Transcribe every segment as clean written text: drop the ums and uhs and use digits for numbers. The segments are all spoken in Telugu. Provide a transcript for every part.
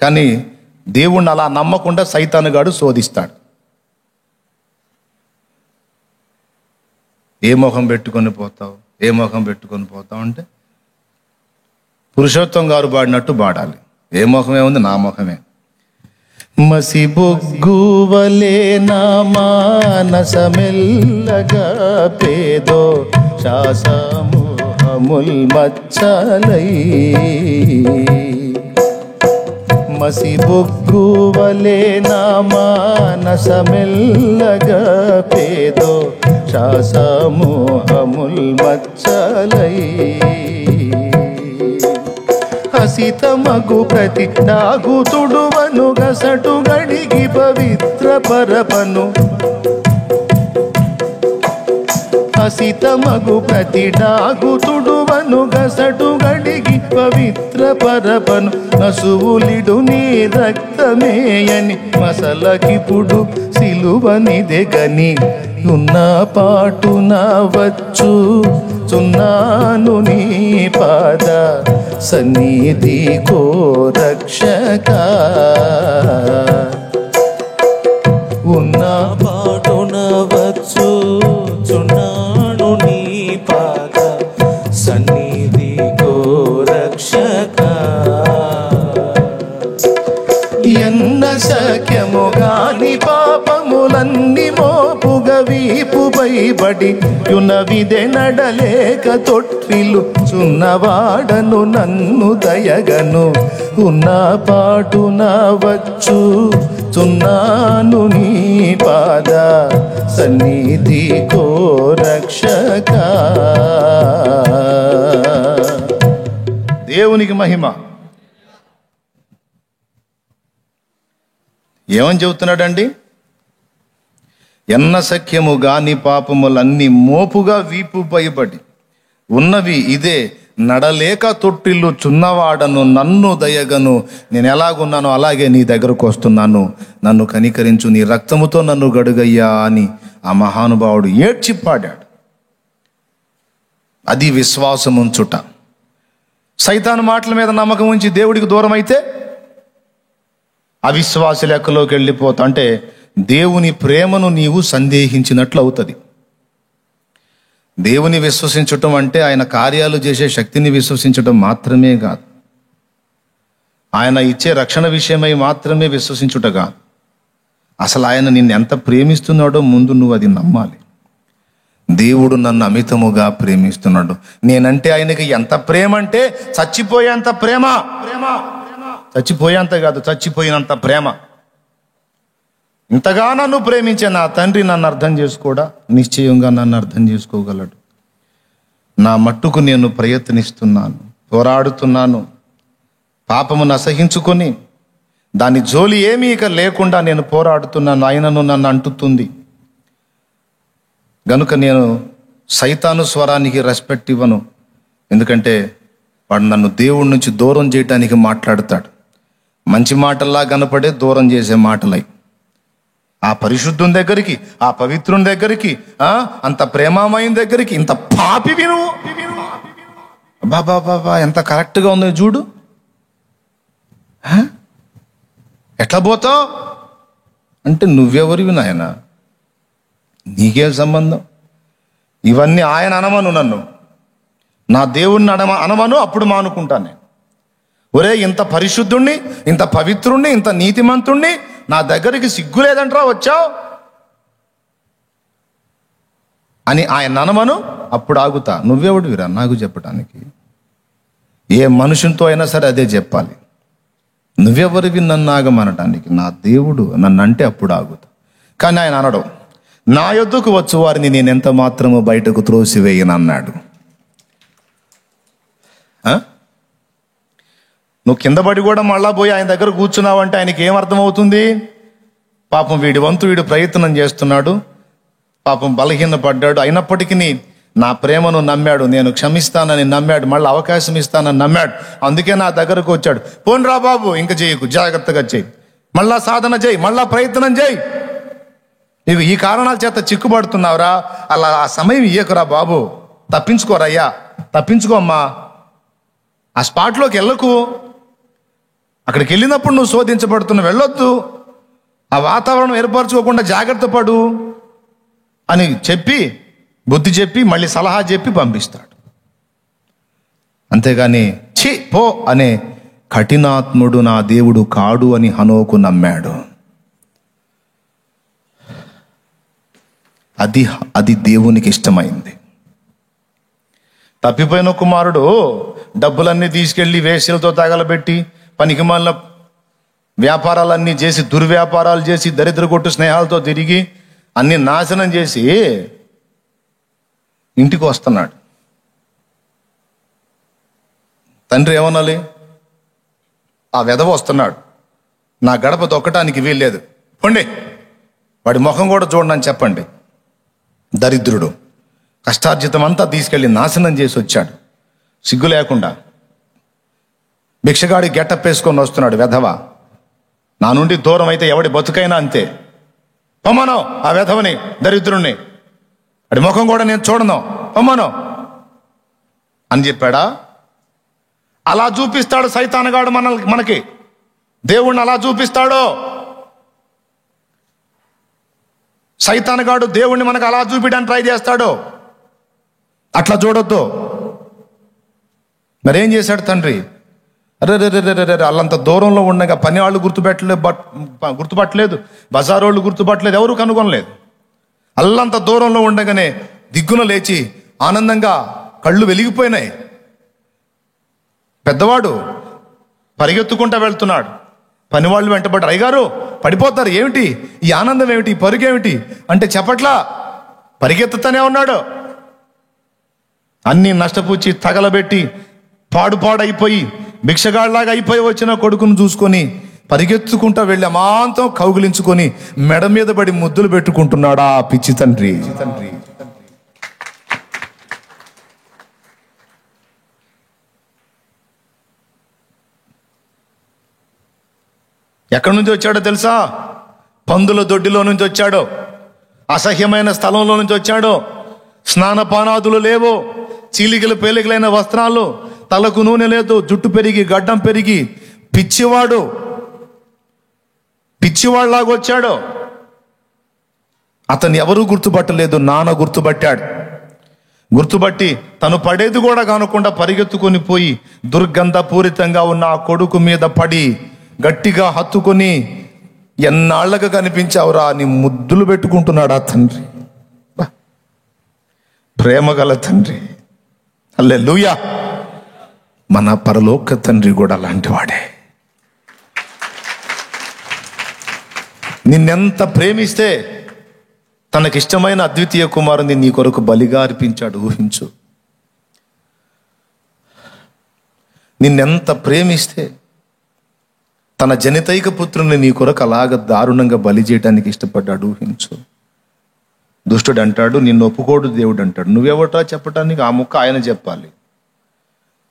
కానీ దేవుణ్ణి అలా నమ్మకుండా సైతానుగాడు శోధిస్తాడు. ఏ మొహం పెట్టుకొని పోతావు, ఏ మొహం పెట్టుకొని పోతావు అంటే పురుషోత్తం గారు పాడినట్టు పాడాలి. ఏ మొహమే ఉంది, నా మొహమే. మసిబొగ్గువలే నా మానసమెల్లగా పేదో శాసమోహముల్ మచ్చలై. మసిబొగ్గువలే నా మానసమెల్లగా పేదో శాసమోహముల్ మచ్చలై. హసితమగు ప్రతి నాగుతుడువను గసటు గడిగి పవిత్ర పరపను. హసితమగు ప్రతి నాగుతుడువను గసటు గడిగి పవిత్ర పరపను. నసువులిడు నీ రక్తమేయని మసలకిప్పుడు సిలువనిదెగని. ఉన్న పాటున వచ్చు చున్నాను నీ పాద సన్నిధి కో రక్షక. ఉన్న పాటున వచ్చు చున్నాను నీ పాద సన్నిధి కో రక్షక. ఎన్న శక్యము గాని పాపములన్నీ మోపుగా వీపుపై బడి యునవిదే నడలేక తొట్టిల్లు చున్నవాడను నన్ను దయగను. ఉన్న పాటున వచ్చు చున్నాను నీ పాద సన్నిధి కో రక్షక. దేవునికి మహిమ. ఏమని చెబుతున్నాడండి? ఎన్న సఖ్యము గాని పాపములన్నీ మోపుగా వీపుపై పడి ఉన్నవి ఇదే నడలేక తొట్టిల్లు చున్నవాడను నన్ను దయగను. నేను ఎలాగున్నానో అలాగే నీ దగ్గరకు వస్తున్నాను, నన్ను కనికరించు, నీ రక్తముతో నన్ను గడుగయ్యా అని ఆ మహానుభావుడు ఏడ్చి పాడాడు. అది విశ్వాసం ఉంచుట. సైతాను మాటల మీద నమ్మకం ఉంచి దేవుడికి దూరం అయితే అవిశ్వాస లెక్కలోకి వెళ్ళిపోతా. అంటే దేవుని ప్రేమను నీవు సందేహించినట్లు అవుతుంది. దేవుని విశ్వసించటం అంటే ఆయన కార్యాలు చేసే శక్తిని విశ్వసించటం మాత్రమే కాదు, ఆయన ఇచ్చే రక్షణ విషయమై మాత్రమే విశ్వసించుట కాదు. అసలు ఆయన నిన్ను ఎంత ప్రేమిస్తున్నాడో ముందు నువ్వు అది నమ్మాలి. దేవుడు నన్ను అమితముగా ప్రేమిస్తున్నాడు. నేనంటే ఆయనకి ఎంత ప్రేమ అంటే చచ్చిపోయేంత ప్రేమ. చచ్చిపోయేంత కాదు, చచ్చిపోయినంత ప్రేమ. ఇంతగా నన్ను ప్రేమించే నా తండ్రి నన్ను అర్థం చేసుకోడా? నిశ్చయంగా నన్ను అర్థం చేసుకోగలడు. నా మట్టుకు నేను ప్రయత్నిస్తున్నాను, పోరాడుతున్నాను. పాపమును అసహించుకొని దాని జోలి ఏమీ ఇక లేకుండా నేను పోరాడుతున్నాను. ఆయనను నన్ను అంటుతుంది గనుక నేను సైతాను స్వరానికి రెస్పెక్ట్ ఇవ్వను. ఎందుకంటే వాడు నన్ను దేవుడి నుంచి దూరం చేయటానికి మాట్లాడతాడు. మంచి మాటల్లా కనపడే దూరం చేసే మాటలై. ఆ పరిశుద్ధుని దగ్గరికి, ఆ పవిత్రుని దగ్గరికి, అంత ప్రేమమైన దగ్గరికి, ఇంత పాపివి నువ్వు. బాబా ఎంత కరెక్ట్గా ఉంది చూడు. ఎట్లా పోతావు అంటే నువ్వెవరివి నాయన, నీకేం సంబంధం? ఇవన్నీ ఆయన అనమను, నన్ను నా దేవుణ్ణి అనమను, అప్పుడు మానుకుంటాను నేను. ఒరే ఇంత పరిశుద్ధుణ్ణి, ఇంత పవిత్రుణ్ణి, ఇంత నీతిమంతుణ్ణి నా దగ్గరికి సిగ్గు లేదంటరా వచ్చావు అని ఆయన అనమను, అప్పుడు ఆగుతా. నువ్వెవడివిరా నాకు చెప్పటానికి? ఏ మనుషునితో అయినా సరే అదే చెప్పాలి. నువ్వెవరివి నన్ను ఆగమనటానికి? నా దేవుడు నన్ను అంటే అప్పుడు ఆగుతా. కానీ ఆయన అనడం, నా యొద్దకు వచ్చు వారిని నేను ఎంత మాత్రము బయటకు త్రోసివేయనన్నాడు. నువ్వు కింద పడి కూడా మళ్ళా పోయి ఆయన దగ్గర కూర్చున్నావంటే ఆయనకి ఏమర్థమవుతుంది? పాపం వీడి వంతు వీడు ప్రయత్నం చేస్తున్నాడు, పాపం బలహీన పడ్డాడు, అయినప్పటికీ నా ప్రేమను నమ్మాడు, నేను క్షమిస్తానని నమ్మాడు, మళ్ళీ అవకాశం ఇస్తానని నమ్మాడు, అందుకే నా దగ్గరకు వచ్చాడు. పోన్రా బాబు, ఇంక చేయకు, జాగ్రత్తగా చేయి, మళ్ళా సాధన చేయి, మళ్ళా ప్రయత్నం చేయి. నీకు ఈ కారణాల చేత చిక్కుపడుతున్నావురా, అలా ఆ సమయం ఇయ్యకురా బాబు, తప్పించుకోరయ్యా, తప్పించుకోమ్మా, ఆ స్పాట్లోకి వెళ్ళకు. అక్కడికి వెళ్ళినప్పుడు నువ్వు శోధించబడుతున్నావు, వెళ్ళొద్దు, ఆ వాతావరణం ఏర్పరచుకోకుండా జాగ్రత్త పడు అని చెప్పి, బుద్ధి చెప్పి, మళ్ళీ సలహా చెప్పి పంపిస్తాడు. అంతేగాని ఛీ పో అనే కఠినాత్ముడు నా దేవుడు కాడు అని హనోకు నమ్మాడు. అది దేవునికి ఇష్టమైంది. తప్పిపోయిన కుమారుడు డబ్బులన్నీ తీసుకెళ్లి వేశ్యలతో తగలబెట్టి, పనికిమాలిన వ్యాపారాలన్నీ చేసి, దుర్వ్యాపారాలు చేసి, దరిద్ర కొట్టు స్నేహాలతో తిరిగి అన్ని నాశనం చేసి ఇంటికి వస్తున్నాడు. తండ్రి ఏమనాలి? ఆ వెధవ వస్తున్నాడు, నా గడప తొక్కటానికి వీల్లేదు, పొండి, వాడి ముఖం కూడా చూడండి చెప్పండి. దరిద్రుడు కష్టార్జితం అంతా తీసుకెళ్లి నాశనం చేసి వచ్చాడు, సిగ్గు లేకుండా భిక్షగాడి గెటప్ వేసుకొని వస్తున్నాడు వెధవ. నా నుండి దూరం అయితే ఎవడి బతుకైనా అంతే, పొమ్మను ఆ వెధవని, దరిద్రుణ్ణి, వాడి ముఖం కూడా నేను చూడను, పొమ్మను అని చెప్పాడా? అలా చూపిస్తాడు సైతానగాడు మనకి. దేవుణ్ణి అలా చూపిస్తాడు సైతానగాడు. దేవుణ్ణి మనకు అలా చూపించడానికి ట్రై చేస్తాడు. అట్లా చూడొద్దు. మరేం చేశాడు తండ్రి? అరే వాళ్ళంత దూరంలో ఉండగా పని వాళ్ళు గుర్తుపట్టలేదు, బజారోళ్ళు గుర్తుపట్టలేదు, ఎవరు కనుగొనలేదు. అల్లంత దూరంలో ఉండగానే దిగ్గున లేచి ఆనందంగా కళ్ళు వెలిగిపోయినాయి. పెద్దవాడు పరిగెత్తుకుంటా వెళ్తున్నాడు, పనివాళ్ళు వెంటబడ్డారు. అయ్యగారు పడిపోతారు, ఏమిటి ఈ ఆనందం, ఏమిటి ఈ పరుగేమిటి అంటే చెప్పట్లా, పరిగెత్తుతానే ఉన్నాడు. అన్నీ నష్టపుచ్చి తగలబెట్టి పాడుపాడైపోయి భిక్షగాళ్ళలాగా అయిపోయి వచ్చిన కొడుకును చూసుకొని పరిగెత్తుకుంటా వెళ్ళి అమాంతం కౌగిలించుకొని మెడ మీద పడి ముద్దులు పెట్టుకుంటున్నాడు ఆ పిచ్చి తండ్రి. ఎక్కడి నుంచి వచ్చాడో తెలుసా? పందుల దొడ్డిలో నుంచి వచ్చాడు, అసహ్యమైన స్థలంలో నుంచి వచ్చాడు. స్నానపానాదులు లేవు, చీలికలు పేలికలైన వస్త్రాలు, తలకు నూనె లేదు, జుట్టు పెరిగి గడ్డం పెరిగి పిచ్చివాళ్ళలాగా వచ్చాడు. అతన్ని ఎవరూ గుర్తుపట్టలేదు, నాన్న గుర్తుపట్టాడు. గుర్తుపట్టి తను పడేది కూడా కానకుండా పరిగెత్తుకొని పోయి దుర్గంధపూరితంగా ఉన్న ఆ కొడుకు మీద పడి గట్టిగా హత్తుకొని, ఎన్నాళ్ళగా కనిపించావురా అని ముద్దులు పెట్టుకుంటున్నాడు ఆ తండ్రి. ప్రేమ గల తండ్రి. హల్లెలూయా. మన పరలోక తండ్రి కూడా అలాంటి వాడే. నిన్నెంత ప్రేమిస్తే తనకిష్టమైన అద్వితీయ కుమారుని నీ కొరకు బలిగా అర్పించాడు. ఊహించు. నిన్నెంత ప్రేమిస్తే తన జనితైక పుత్రుని నీ కొరకు అలాగ దారుణంగా బలి చేయడానికి ఇష్టపడ్డాడు. ఊహించు. దుష్టుడు అంటాడు, నిన్ను ఒప్పుకోడు దేవుడు అంటాడు. నువ్వెవటా చెప్పటానికి? ఆ ముక్క ఆయన చెప్పాలి.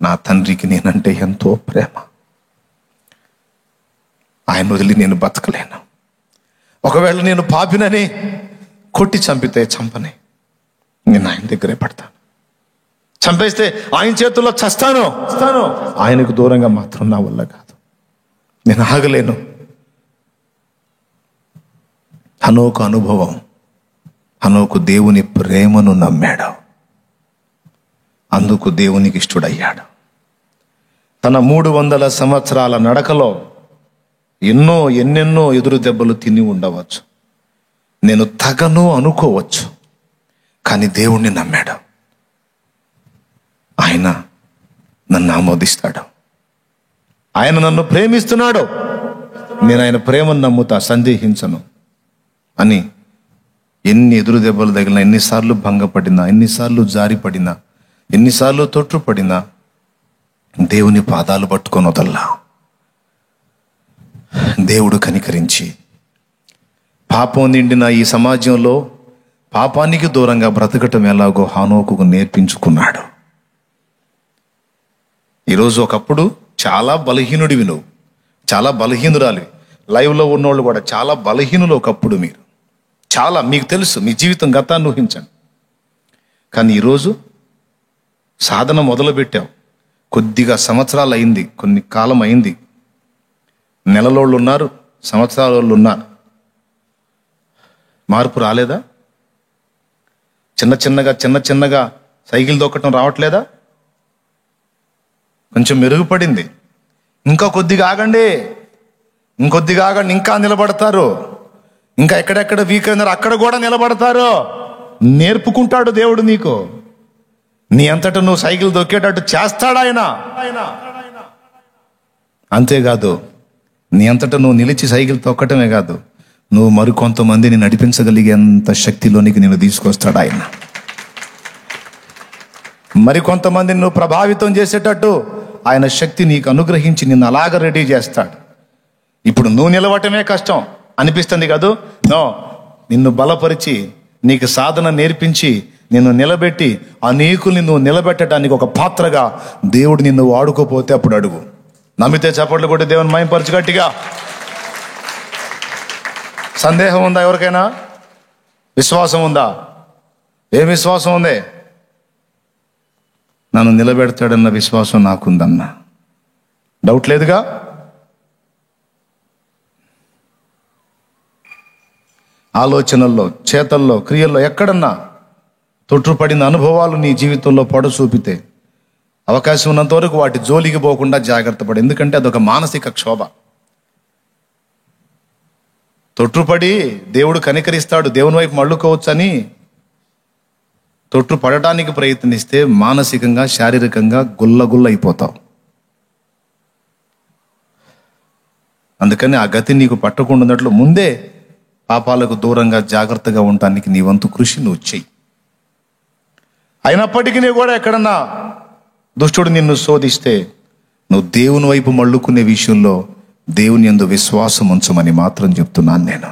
నా తండ్రికి నేనంటే ఎంతో ప్రేమ, ఆయన వదిలి నేను బతకలేను. ఒకవేళ నేను పాపినని కొట్టి చంపితే చంపని, నేను ఆయన దగ్గరే పడతాను. చంపేస్తే ఆయన చేతుల్లో చస్తాను. ఆయనకు దూరంగా మాత్రం నా వల్ల కాదు, నేను ఆగలేను. హనోకు అనుభవం. హనోకు దేవుని ప్రేమను నమ్మాడు, అందుకు దేవునికి ఇష్టడయ్యాడు. తన 300 సంవత్సరాల నడకలో ఎన్నెన్నో ఎదురు దెబ్బలు తిని ఉండవచ్చు, నేను తగను అనుకోవచ్చు, కానీ దేవుణ్ణి నమ్మాడు. ఆయన నన్ను ఆమోదిస్తాడు, ఆయన నన్ను ప్రేమిస్తున్నాడు, నేను ఆయన ప్రేమను నమ్ముతా, సందేహించను అని ఎన్ని ఎదురు దెబ్బలు తగిలినా, ఎన్నిసార్లు భంగపడినా, ఎన్నిసార్లు జారిపడినా, ఎన్నిసార్లు తొట్టుపడినా దేవుని పాదాలు పట్టుకొని వదల్లా. దేవుడు కనికరించి పాపం నిండిన ఈ సమాజంలో పాపానికి దూరంగా బ్రతకటం ఎలాగో హనోకుకు నేర్పించుకున్నాడు. ఈరోజు ఒకప్పుడు చాలా బలహీనుడివి నువ్వు, చాలా బలహీనురాలివి. లైవ్లో ఉన్నోళ్ళు కూడా చాలా బలహీనులు ఒకప్పుడు. మీరు చాలా, మీకు తెలుసు మీ జీవితం గతాన్ని ఊహించండి. కానీ ఈరోజు సాధన మొదలుపెట్టావు, కొద్దిగా సంవత్సరాలు అయింది, కొన్ని కాలం అయింది, నెలలోళ్ళు ఉన్నారు, సంవత్సరాల వాళ్ళు ఉన్నారు. మార్పు రాలేదా? చిన్న చిన్నగా సైకిల్ దొక్కటం రావట్లేదా? కొంచెం మెరుగుపడింది. ఇంకా కొద్దిగా ఆగండి, ఇంకొద్దిగా ఆగండి, ఇంకా నిలబడతారు. ఇంకా ఎక్కడెక్కడ వీక్ అయినారో అక్కడ కూడా నిలబడతారు. నేర్పుకుంటాడు దేవుడు నీకు. నీ అంతటా నువ్వు సైకిల్ దొక్కేటట్టు చేస్తాడు ఆయన. అంతేకాదు, నీ అంతటా నువ్వు నిలిచి సైకిల్ తొక్కటమే కాదు, నువ్వు మరికొంతమందిని నడిపించగలిగేంత శక్తిలోనికి నేను తీసుకొస్తాడు ఆయన. మరికొంతమందిని నువ్వు ప్రభావితం చేసేటట్టు ఆయన శక్తి నీకు అనుగ్రహించి నిన్ను అలాగ రెడీ చేస్తాడు. ఇప్పుడు నువ్వు నిలవటమే కష్టం అనిపిస్తుంది కాదు, నో, నిన్ను బలపరిచి నీకు సాధన నేర్పించి నిన్ను నిలబెట్టి అనేకుల్ని నువ్వు నిలబెట్టడానికి ఒక పాత్రగా దేవుడు నిన్ను వాడుకోపోతే అప్పుడు అడుగు. నమ్మితే చప్పట్లు కొట్టి దేవుని మహిమపరచు గట్టిగా. సందేహం ఉందా ఎవరికైనా? విశ్వాసం ఉందా? ఏం విశ్వాసం ఉంది? నన్ను నిలబెడతాడన్న విశ్వాసం నాకుందన్న. డౌట్ లేదుగా? ఆలోచనల్లో, చేతల్లో, క్రియల్లో ఎక్కడన్నా తొట్టుపడిన అనుభవాలు నీ జీవితంలో పొడ చూపితే అవకాశం ఉన్నంత వరకు వాటి జోలికి పోకుండా జాగ్రత్త పడు. ఎందుకంటే అదొక మానసిక క్షోభ. తొట్టుపడి దేవుడు కనికరిస్తాడు, దేవుని వైపు మళ్ళుకోవచ్చని తొట్టు పడటానికి ప్రయత్నిస్తే మానసికంగా, శారీరకంగా గుల్ల అయిపోతావు. అందుకని ఆ గతి నీకు పట్టకుండా ఉన్నట్లు ముందే పాపాలకు దూరంగా జాగ్రత్తగా ఉండటానికి నీ వంతు కృషి నువ్వు చెయ్యి. అయినప్పటికీ నీ కూడా ఎక్కడన్నా దుష్టుడు నిన్ను శోధిస్తే నువ్వు దేవుని వైపు మళ్ళుకునే విషయంలో దేవుని యందు విశ్వాసం ఉంచమని మాత్రం చెప్తున్నాను నేను.